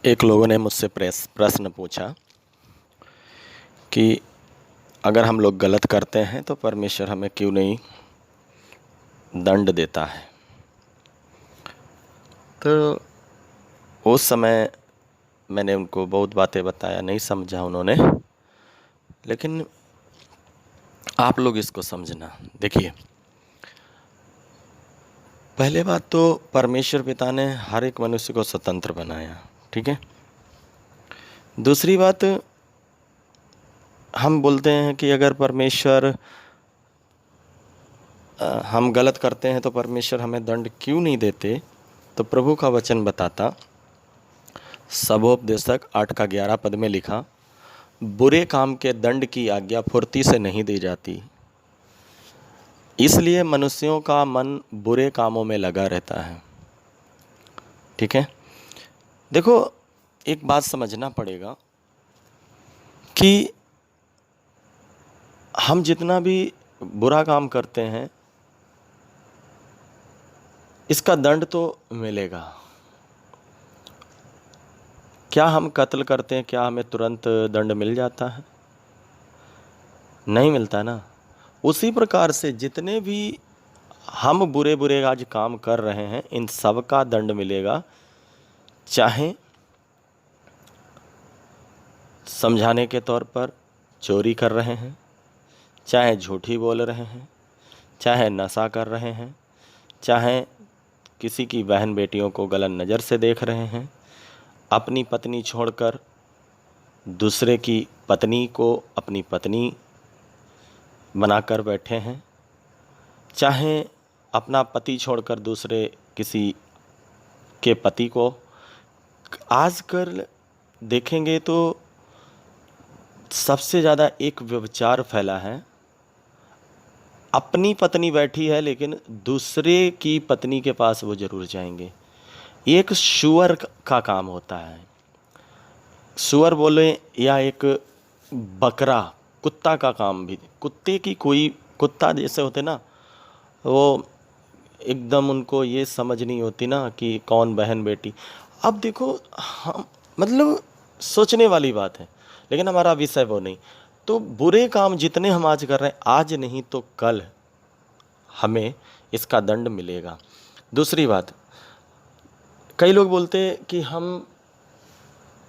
एक लोगों ने मुझसे प्रश्न पूछा कि अगर हम लोग गलत करते हैं तो परमेश्वर हमें क्यों नहीं दंड देता है। तो उस समय मैंने उनको बहुत बातें बताया, नहीं समझा उन्होंने, लेकिन आप लोग इसको समझना। देखिए, पहले बात तो परमेश्वर पिता ने हर एक मनुष्य को स्वतंत्र बनाया, ठीक है। दूसरी बात, हम बोलते हैं कि अगर परमेश्वर हम गलत करते हैं तो परमेश्वर हमें दंड क्यों नहीं देते। तो प्रभु का वचन बताता, सबोपदेशक 8 का 11 पद में लिखा, बुरे काम के दंड की आज्ञा फुर्ती से नहीं दी जाती, इसलिए मनुष्यों का मन बुरे कामों में लगा रहता है। ठीक है। देखो, एक बात समझना पड़ेगा कि हम जितना भी बुरा काम करते हैं इसका दंड तो मिलेगा। क्या हम कत्ल करते हैं, क्या हमें तुरंत दंड मिल जाता है? नहीं मिलता ना। उसी प्रकार से जितने भी हम बुरे बुरे आज काम कर रहे हैं इन सब का दंड मिलेगा, चाहे समझाने के तौर पर चोरी कर रहे हैं, चाहे झूठी बोल रहे हैं, चाहे नशा कर रहे हैं, चाहे किसी की बहन बेटियों को गलत नज़र से देख रहे हैं, अपनी पत्नी छोड़कर दूसरे की पत्नी को अपनी पत्नी बनाकर बैठे हैं, चाहे अपना पति छोड़कर दूसरे किसी के पति को। आजकल देखेंगे तो सबसे ज़्यादा एक व्यभिचार फैला है। अपनी पत्नी बैठी है लेकिन दूसरे की पत्नी के पास वो जरूर जाएंगे। ये एक सुअर का काम होता है। सुअर बोले या एक बकरा, कुत्ता का काम भी। कुत्ते की कोई कुत्ता जैसे होते ना, वो एकदम उनको ये समझ नहीं होती ना कि कौन बहन बेटी। अब देखो, हम मतलब सोचने वाली बात है, लेकिन हमारा विषय वो नहीं। तो बुरे काम जितने हम आज कर रहे हैं, आज नहीं तो कल हमें इसका दंड मिलेगा। दूसरी बात, कई लोग बोलते हैं कि हम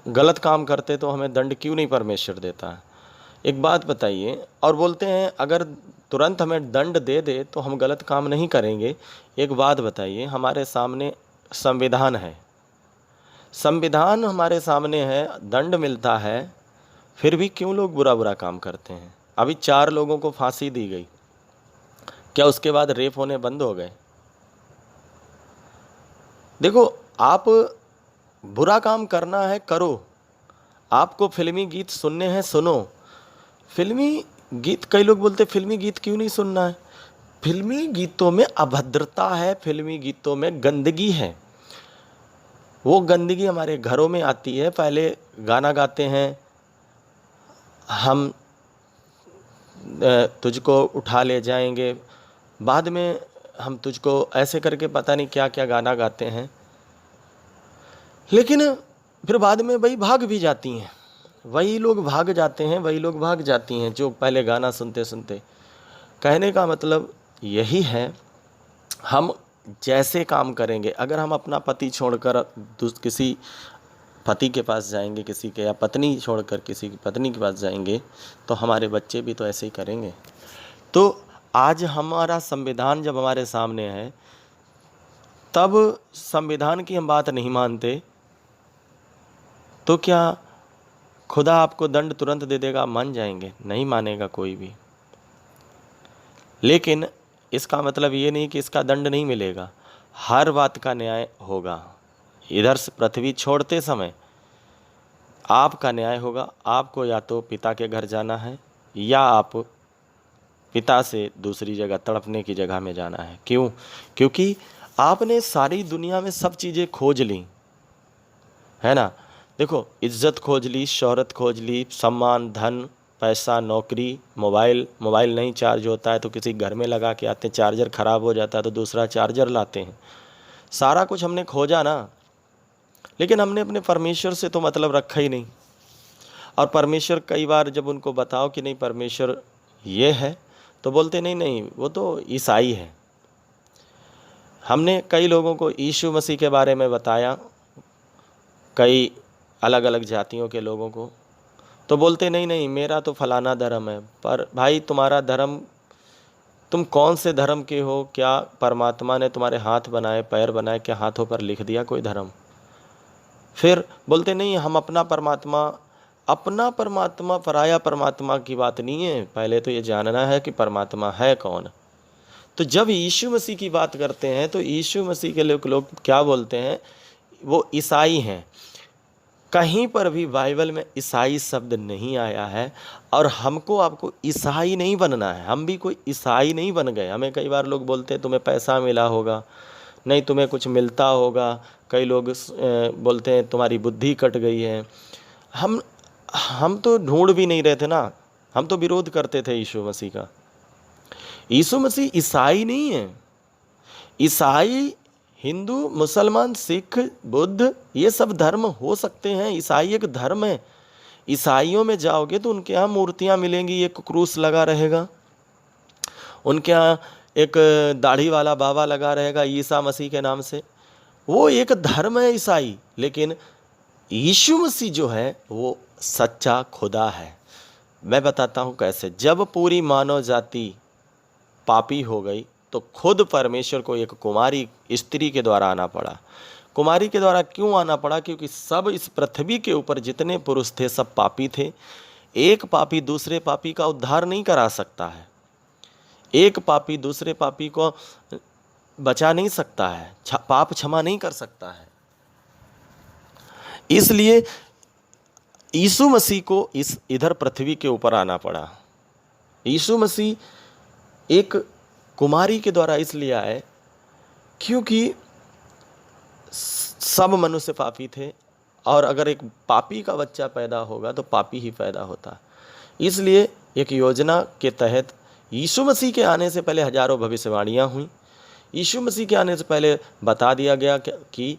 गलत काम करते तो हमें दंड क्यों नहीं परमेश्वर देता है। एक बात बताइए, और बोलते हैं अगर तुरंत हमें दंड दे दे तो हम गलत काम नहीं करेंगे। एक बात बताइए, हमारे सामने संविधान है, संविधान हमारे सामने है, दंड मिलता है, फिर भी क्यों लोग बुरा बुरा काम करते हैं। अभी 4 लोगों को फांसी दी गई, क्या उसके बाद रेप होने बंद हो गए? देखो, आप बुरा काम करना है करो, आपको फिल्मी गीत सुनने हैं सुनो। फिल्मी गीत, कई लोग बोलते फिल्मी गीत क्यों नहीं सुनना है। फिल्मी गीतों में अभद्रता है, फिल्मी गीतों में गंदगी है। वो गंदगी हमारे घरों में आती है। पहले गाना गाते हैं, हम तुझको उठा ले जाएंगे, बाद में हम तुझको ऐसे करके पता नहीं क्या क्या गाना गाते हैं, लेकिन फिर बाद में वही भाग भी जाती हैं। वही लोग भाग जाते हैं, वही लोग भाग जाती हैं जो पहले गाना सुनते सुनते। कहने का मतलब यही है, हम जैसे काम करेंगे, अगर हम अपना पति छोड़कर किसी पति के पास जाएंगे, किसी के, या पत्नी छोड़कर किसी की पत्नी के पास जाएंगे, तो हमारे बच्चे भी तो ऐसे ही करेंगे। तो आज हमारा संविधान जब हमारे सामने है, तब संविधान की हम बात नहीं मानते, तो क्या खुदा आपको दंड तुरंत दे देगा? मान जाएंगे? नहीं मानेगा कोई भी। लेकिन इसका मतलब ये नहीं कि इसका दंड नहीं मिलेगा। हर बात का न्याय होगा। इधर से पृथ्वी छोड़ते समय आपका न्याय होगा। आपको या तो पिता के घर जाना है, या आप पिता से दूसरी जगह, तड़पने की जगह में जाना है। क्यों? क्योंकि आपने सारी दुनिया में सब चीज़ें खोज ली, है ना। देखो, इज्जत खोज ली, शोहरत खोज ली, सम्मान, धन, पैसा, नौकरी, मोबाइल नहीं चार्ज होता है तो किसी घर में लगा के आते हैं, चार्जर ख़राब हो जाता है तो दूसरा चार्जर लाते हैं। सारा कुछ हमने खोजा ना। लेकिन हमने अपने परमेश्वर से तो मतलब रखा ही नहीं। और परमेश्वर कई बार जब उनको बताओ कि नहीं परमेश्वर ये है, तो बोलते नहीं नहीं वो तो ईसाई है। हमने कई लोगों को यीशु मसीह के बारे में बताया, कई अलग अलग जातियों के लोगों को, तो बोलते नहीं नहीं मेरा तो फलाना धर्म है। पर भाई तुम्हारा धर्म, तुम कौन से धर्म के हो? क्या परमात्मा ने तुम्हारे हाथ बनाए पैर बनाए, क्या हाथों पर लिख दिया कोई धर्म? फिर बोलते नहीं हम अपना परमात्मा पराया परमात्मा की बात नहीं है, पहले तो ये जानना है कि परमात्मा है कौन। तो जब यीशु मसीह की बात करते हैं तो यीशु मसीह के लोग क्या बोलते हैं? वो ईसाई हैं। कहीं पर भी बाइबल में ईसाई शब्द नहीं आया है। और हमको आपको ईसाई नहीं बनना है, हम भी कोई ईसाई नहीं बन गए। हमें कई बार लोग बोलते हैं तुम्हें पैसा मिला होगा, नहीं तुम्हें कुछ मिलता होगा। कई लोग बोलते हैं तुम्हारी बुद्धि कट गई है। हम तो ढूंढ भी नहीं रहे थे ना, हम तो विरोध करते थे यीशु मसीह का। यीशु मसीह ईसाई नहीं है। ईसाई हिंदू मुसलमान सिख बुद्ध ये सब धर्म हो सकते हैं, ईसाई एक धर्म है। ईसाइयों में जाओगे तो उनके यहाँ मूर्तियाँ मिलेंगी, एक क्रूस लगा रहेगा, उनके यहाँ एक दाढ़ी वाला बाबा लगा रहेगा ईसा मसीह के नाम से। वो एक धर्म है ईसाई। लेकिन यीशु मसीह जो है वो सच्चा खुदा है। मैं बताता हूँ कैसे। जब पूरी मानव जाति पापी हो गई तो खुद परमेश्वर को एक कुमारी स्त्री के द्वारा आना पड़ा। कुमारी के द्वारा क्यों आना पड़ा? क्योंकि सब इस पृथ्वी के ऊपर जितने पुरुष थे सब पापी थे। एक पापी दूसरे पापी का उद्धार नहीं करा सकता है, एक पापी दूसरे पापी को बचा नहीं सकता है, पाप क्षमा नहीं कर सकता है। इसलिए यीशु मसीह को इधर पृथ्वी के ऊपर आना पड़ा। यीशु मसीह एक कुमारी के द्वारा इसलिए आए क्योंकि सब मनुष्य पापी थे, और अगर एक पापी का बच्चा पैदा होगा तो पापी ही पैदा होता। इसलिए एक योजना के तहत यीशु मसीह के आने से पहले हजारों भविष्यवाणियाँ हुई। यीशु मसीह के आने से पहले बता दिया गया कि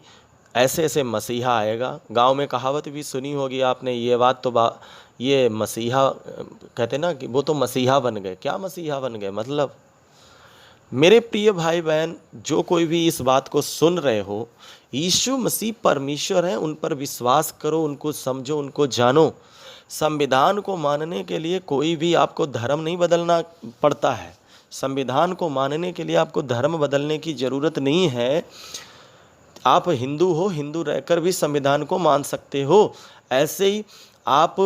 ऐसे ऐसे मसीहा आएगा। गांव में कहावत भी सुनी होगी आपने, ये बात तो ये मसीहा कहते ना कि वो तो मसीहा बन गए। क्या मसीहा बन गए मतलब? मेरे प्रिय भाई बहन, जो कोई भी इस बात को सुन रहे हो, यीशु मसीह परमेश्वर हैं, उन पर विश्वास करो, उनको समझो, उनको जानो। संविधान को मानने के लिए कोई भी आपको धर्म नहीं बदलना पड़ता है। संविधान को मानने के लिए आपको धर्म बदलने की ज़रूरत नहीं है। आप हिंदू हो, हिंदू रहकर भी संविधान को मान सकते हो। ऐसे ही आप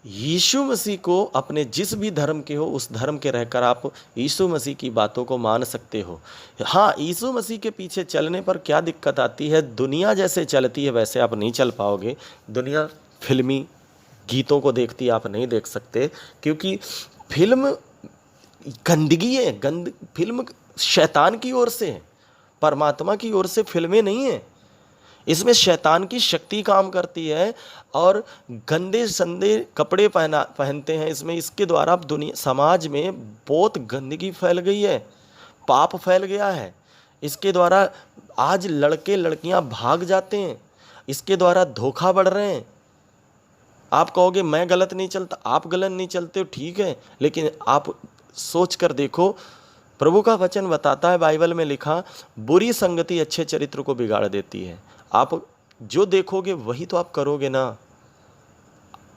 यीशु मसीह को अपने जिस भी धर्म के हो उस धर्म के रहकर आप यीशु मसीह की बातों को मान सकते हो। हाँ, यीशु मसीह के पीछे चलने पर क्या दिक्कत आती है? दुनिया जैसे चलती है वैसे आप नहीं चल पाओगे। दुनिया फिल्मी गीतों को देखती है, आप नहीं देख सकते, क्योंकि फिल्म गंदगी है। फिल्म शैतान की ओर से है, परमात्मा की ओर से फिल्में नहीं है। इसमें शैतान की शक्ति काम करती है और गंदे संदे कपड़े पहनते हैं इसमें। इसके द्वारा दुनिया समाज में बहुत गंदगी फैल गई है, पाप फैल गया है। इसके द्वारा आज लड़के लड़कियां भाग जाते हैं, इसके द्वारा धोखा बढ़ रहे हैं। आप कहोगे मैं गलत नहीं चलता, आप गलत नहीं चलते हो, ठीक है, लेकिन आप सोच कर देखो, प्रभु का वचन बताता है, बाइबल में लिखा, बुरी संगति अच्छे चरित्र को बिगाड़ देती है। आप जो देखोगे वही तो आप करोगे ना।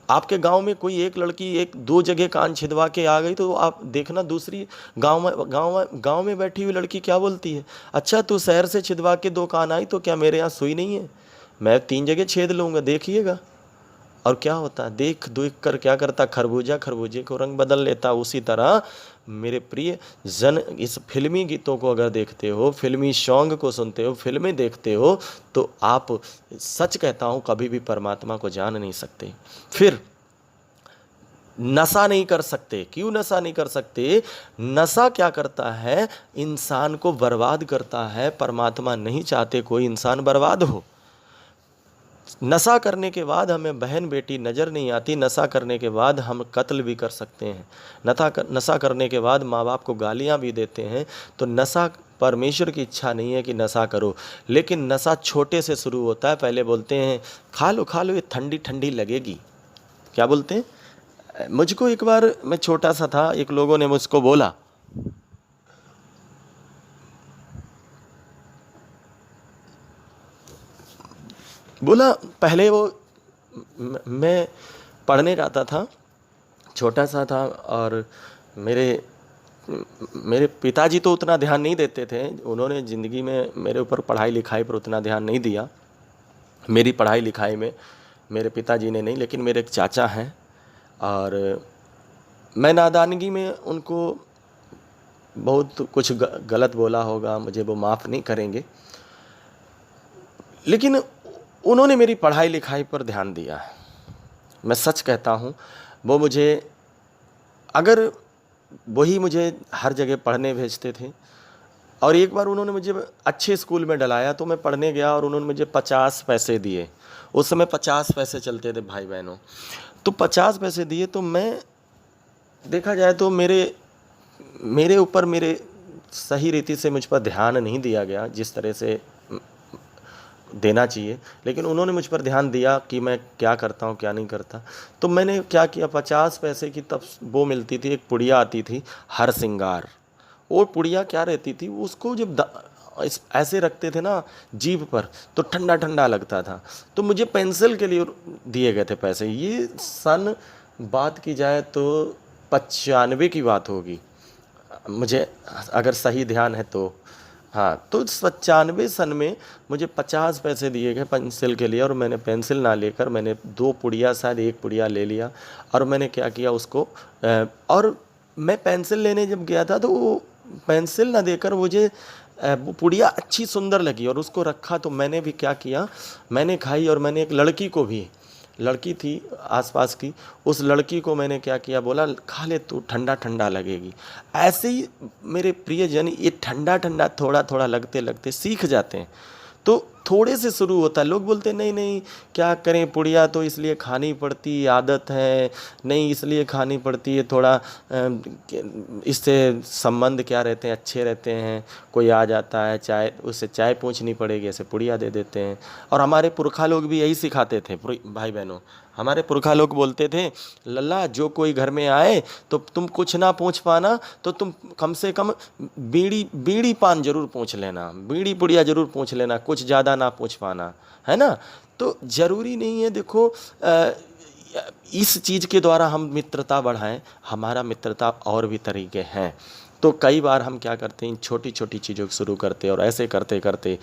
आपके गांव में कोई एक लड़की एक दो जगह कान छिदवा के आ गई तो आप देखना दूसरी गांव में बैठी हुई लड़की क्या बोलती है? अच्छा तू शहर से छिदवा के दो कान आई तो क्या मेरे यहाँ सुई नहीं है? मैं 3 जगह छेद लूँगा, देखिएगा। और क्या होता है? देख कर क्या करता? खरबूजे को रंग बदल लेता। उसी तरह मेरे प्रिय जन, इस फिल्मी गीतों को अगर देखते हो, फिल्मी सॉन्ग को सुनते हो, फिल्में देखते हो, तो आप सच कहता हूँ कभी भी परमात्मा को जान नहीं सकते। फिर नशा नहीं कर सकते। क्यों नशा नहीं कर सकते? नशा क्या करता है? इंसान को बर्बाद करता है। परमात्मा नहीं चाहते कोई इंसान बर्बाद हो। नशा करने के बाद हमें बहन बेटी नज़र नहीं आती, नशा करने के बाद हम कत्ल भी कर सकते हैं, नशा करने के बाद माँ बाप को गालियाँ भी देते हैं। तो नशा, परमेश्वर की इच्छा नहीं है कि नशा करो, लेकिन नशा छोटे से शुरू होता है। पहले बोलते हैं खा लो ये ठंडी ठंडी लगेगी, क्या बोलते हैं। मुझको एक बार, मैं छोटा सा था, एक लोगों ने मुझको बोला, पहले वो मैं पढ़ने जाता था, छोटा सा था, और मेरे पिताजी तो उतना ध्यान नहीं देते थे, उन्होंने ज़िंदगी में मेरे ऊपर पढ़ाई लिखाई पर उतना ध्यान नहीं दिया। मेरी पढ़ाई लिखाई में मेरे पिताजी ने नहीं, लेकिन मेरे एक चाचा हैं, और मैं नादानगी में उनको बहुत कुछ गलत बोला होगा, मुझे वो माफ़ नहीं करेंगे, लेकिन उन्होंने मेरी पढ़ाई लिखाई पर ध्यान दिया है। मैं सच कहता हूँ, वो मुझे, अगर वही मुझे हर जगह पढ़ने भेजते थे, और एक बार उन्होंने मुझे अच्छे स्कूल में डलाया, तो मैं पढ़ने गया और उन्होंने मुझे 50 पैसे दिए। उस समय 50 पैसे चलते थे भाई बहनों, तो 50 पैसे दिए, तो मैं, देखा जाए तो मेरे ऊपर मेरे सही रीति से मुझ पर ध्यान नहीं दिया गया जिस तरह से देना चाहिए, लेकिन उन्होंने मुझ पर ध्यान दिया कि मैं क्या करता हूँ क्या नहीं करता। तो मैंने क्या किया, 50 पैसे की तब वो मिलती थी, एक पुड़िया आती थी हर सिंगार। वो पुड़िया क्या रहती थी, उसको जब ऐसे रखते थे ना जीभ पर, तो ठंडा ठंडा लगता था। तो मुझे पेंसिल के लिए दिए गए थे पैसे। ये सन, बात की जाए तो 95 की बात होगी, मुझे अगर सही ध्यान है तो। हाँ, तो 95 सन में मुझे 50 पैसे दिए गए पेंसिल के लिए, और मैंने पेंसिल ना लेकर मैंने 2 पुड़िया, शायद 1 पुड़िया ले लिया, और मैंने क्या किया उसको, और मैं पेंसिल लेने जब गया था तो वो पेंसिल ना देकर मुझे वो पुड़िया अच्छी सुंदर लगी, और उसको रखा। तो मैंने भी क्या किया, मैंने खाई, और मैंने एक लड़की को भी, लड़की थी आसपास की, उस लड़की को मैंने क्या किया, बोला खा ले तू, ठंडा ठंडा लगेगी। ऐसे ही मेरे प्रियजन, ये ठंडा ठंडा थोड़ा थोड़ा लगते लगते सीख जाते हैं। तो थोड़े से शुरू होता है। लोग बोलते हैं नहीं नहीं क्या करें, पुड़िया तो इसलिए खानी पड़ती, आदत है, नहीं इसलिए खानी पड़ती है, थोड़ा इससे संबंध क्या रहते हैं, अच्छे रहते हैं, कोई आ जाता है चाय, उससे चाय पूछनी पड़ेगी, ऐसे पुड़िया दे देते हैं। और हमारे पुरखा लोग भी यही सिखाते थे भाई बहनों, हमारे पुरखा लोग बोलते थे, लल्ला जो कोई घर में आए तो तुम कुछ ना पूछ पाना, तो तुम कम से कम बीड़ी पान जरूर पूछ लेना, बीड़ी पुड़िया जरूर पूछ लेना, कुछ ज़्यादा ना पूछ पाना, है ना। तो ज़रूरी नहीं है, देखो इस चीज़ के द्वारा हम मित्रता बढ़ाएं, हमारा मित्रता और भी तरीके हैं। तो कई बार हम क्या करते हैं, इन छोटी छोटी चीज़ों को शुरू करते हैं, और ऐसे करते करते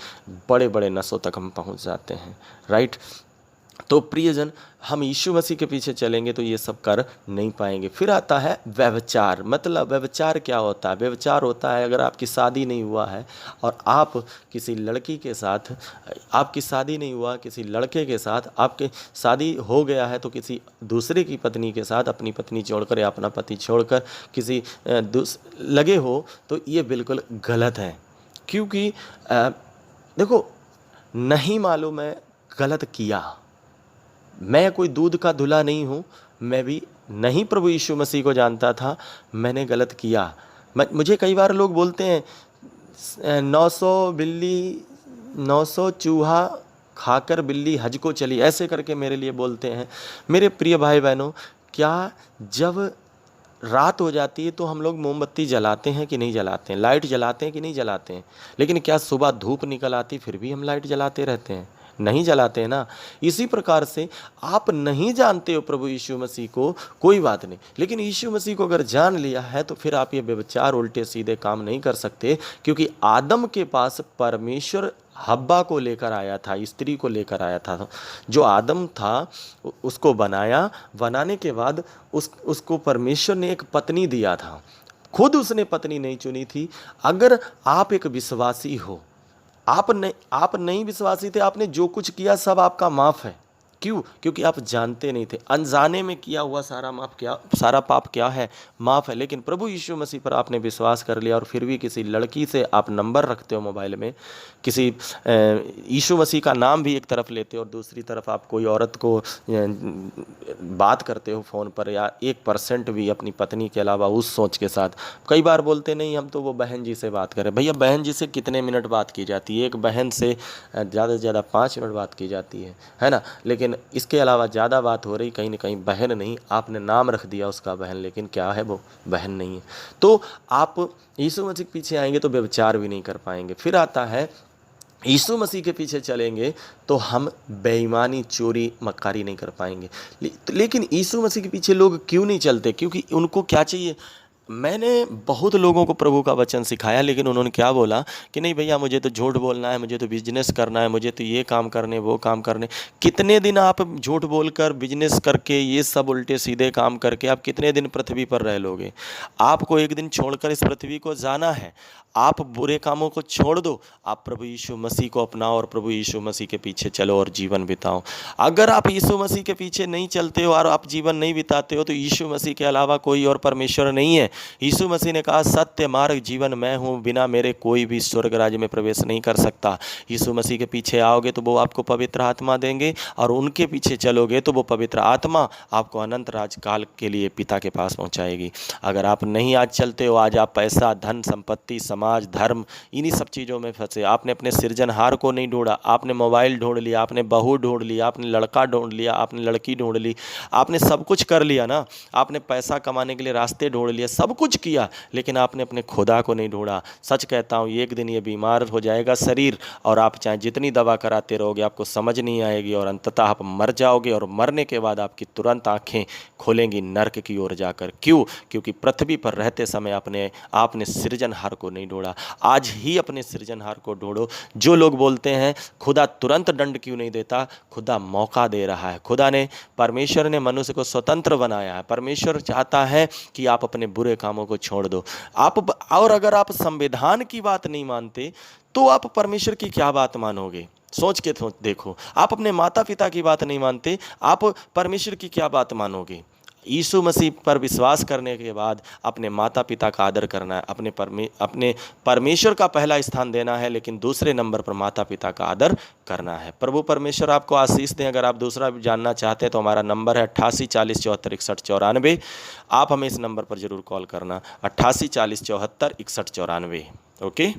बड़े बड़े नशों तक हम पहुंच जाते हैं, राइट। तो प्रियजन, हम यीशु मसीह के पीछे चलेंगे तो ये सब कर नहीं paएंगे। फिर आता है व्यभिचार। मतलब व्यभिचार क्या होता है? व्यभिचार होता है अगर आपकी शादी नहीं हुआ है और आप किसी लड़की के साथ, आपकी शादी नहीं हुआ किसी लड़के के साथ, आपके शादी हो गया है तो किसी दूसरे की पत्नी के साथ, अपनी पत्नी छोड़कर या अपना पति छोड़कर किसी लगे हो, तो ये बिल्कुल गलत है। क्योंकि देखो, नहीं मालूम है गलत किया, मैं कोई दूध का धुला नहीं हूँ, मैं भी नहीं प्रभु यीशु मसीह को जानता था, मैंने गलत किया। मुझे कई बार लोग बोलते हैं 900 चूहा खाकर बिल्ली हज को चली, ऐसे करके मेरे लिए बोलते हैं। मेरे प्रिय भाई बहनों, क्या जब रात हो जाती है तो हम लोग मोमबत्ती जलाते हैं कि नहीं जलाते हैं, लाइट जलाते हैं कि नहीं जलाते हैं? लेकिन क्या सुबह धूप निकल आती फिर भी हम लाइट जलाते रहते हैं? नहीं जलाते हैं ना। इसी प्रकार से आप नहीं जानते हो प्रभु यीशु मसीह को, कोई बात नहीं, लेकिन यीशु मसीह को अगर जान लिया है तो फिर आप ये व्यभिचार उल्टे सीधे काम नहीं कर सकते। क्योंकि आदम के पास परमेश्वर हब्बा को लेकर आया था, स्त्री को लेकर आया था। जो आदम था उसको बनाया, बनाने के बाद उसको परमेश्वर ने एक पत्नी दिया था, खुद उसने पत्नी नहीं चुनी थी। अगर आप एक विश्वासी हो, आप नहीं विश्वासी थे, आपने जो कुछ किया सब आपका माफ़ है, क्यों? क्योंकि आप जानते नहीं थे। अनजाने में किया हुआ सारा पाप क्या है? माफ़ है। लेकिन प्रभु यीशु मसीह पर आपने विश्वास कर लिया और फिर भी किसी लड़की से आप नंबर रखते हो मोबाइल में, किसी यीशु मसीह का नाम भी एक तरफ लेते हो और दूसरी तरफ आप कोई औरत को बात करते हो फ़ोन पर, या 1% भी अपनी पत्नी के अलावा उस सोच के साथ। कई बार बोलते नहीं हम तो वो बहन जी से बात करें। भैया बहन जी से कितने मिनट बात की जाती है? एक बहन से ज़्यादा से ज़्यादा 5 मिनट बात की जाती है ना? लेकिन इसके अलावा ज़्यादा बात हो रही, कहीं ना कहीं बहन नहीं, आपने नाम रख दिया उसका बहन, लेकिन क्या है वो? बहन नहीं है। तो आप यीशु मसीह के पीछे आएंगे तो व्यभिचार भी नहीं कर पाएंगे। फिर आता है यीशु मसीह के पीछे चलेंगे तो हम बेईमानी, चोरी, मक्कारी नहीं कर पाएंगे। लेकिन यीशु मसीह के पीछे लोग क्यों नहीं चलते? क्योंकि उनको क्या चाहिए? मैंने बहुत लोगों को प्रभु का वचन सिखाया, लेकिन उन्होंने क्या बोला कि नहीं भैया मुझे तो झूठ बोलना है, मुझे तो बिजनेस करना है, मुझे तो ये काम करने, वो काम करने। कितने दिन आप झूठ बोलकर, बिजनेस करके, ये सब उल्टे सीधे काम करके आप कितने दिन पृथ्वी पर रह लोगे? आपको एक दिन छोड़कर इस पृथ्वी को जाना है। आप बुरे कामों को छोड़ दो, आप प्रभु यीशु मसीह को अपनाओ और प्रभु यीशु मसीह के पीछे चलो और जीवन बिताओ। अगर आप यीशु मसीह के पीछे नहीं चलते हो और आप जीवन नहीं बिताते हो तो यीशु मसीह के अलावा कोई और परमेश्वर नहीं है। यीशु मसीह ने कहा सत्य, मार्ग, जीवन मैं हूँ, बिना मेरे कोई भी स्वर्ग राज्य में प्रवेश नहीं कर सकता। यीशु मसीह के पीछे आओगे तो वो आपको पवित्र आत्मा देंगे, और उनके पीछे चलोगे तो वो पवित्र आत्मा आपको अनंत राजकाल के लिए पिता के पास पहुँचाएगी। अगर आप नहीं आज चलते हो, आज आप पैसा, धन, संपत्ति, समाज, धर्म, इन्हीं सब चीज़ों में फंसे। आपने अपने सृजनहार को नहीं ढूंढा, आपने मोबाइल ढूंढ लिया, आपने बहू ढूंढ लिया, आपने लड़का ढूंढ लिया, आपने लड़की ढूंढ ली, आपने सब कुछ कर लिया ना। आपने पैसा कमाने के लिए रास्ते ढूंढ लिए, सब कुछ किया, लेकिन आपने अपने खुदा को नहीं ढूंढा। सच कहता हूँ एक दिन ये बीमार हो जाएगा शरीर, और आप चाहे जितनी दवा कराते रहोगे आपको समझ नहीं आएगी, और अंततः आप मर जाओगे, और मरने के बाद आपकी तुरंत आंखें खोलेंगी नर्क की ओर जाकर। क्यों? क्योंकि पृथ्वी पर रहते समय आपने सृजनहार को नहीं ढूंढा। आज ही अपने सृजनहार को ढूंढो। जो लोग बोलते हैं खुदा तुरंत दंड क्यों नहीं देता, खुदा मौका दे रहा है। परमेश्वर ने मनुष्य को स्वतंत्र बनाया है। परमेश्वर चाहता है कि आप अपने बुरे कामों को छोड़ दो। और अगर आप संविधान की बात नहीं मानते तो आप परमेश्वर की क्या बात मानोगे? सोच के देखो। आप अपने माता पिता की बात नहीं मानते, आप परमेश्वर की क्या बात मानोगे? यीशु मसीह पर विश्वास करने के बाद अपने माता पिता का आदर करना है, अपने परमेश्वर का पहला स्थान देना है, लेकिन दूसरे नंबर पर माता पिता का आदर करना है। प्रभु परमेश्वर आपको आशीष दें। अगर आप दूसरा भी जानना चाहते हैं तो हमारा नंबर है 88 40 74 61 94। आप हमें इस नंबर पर ज़रूर कॉल करना, 88 40 74 61 94। ओके।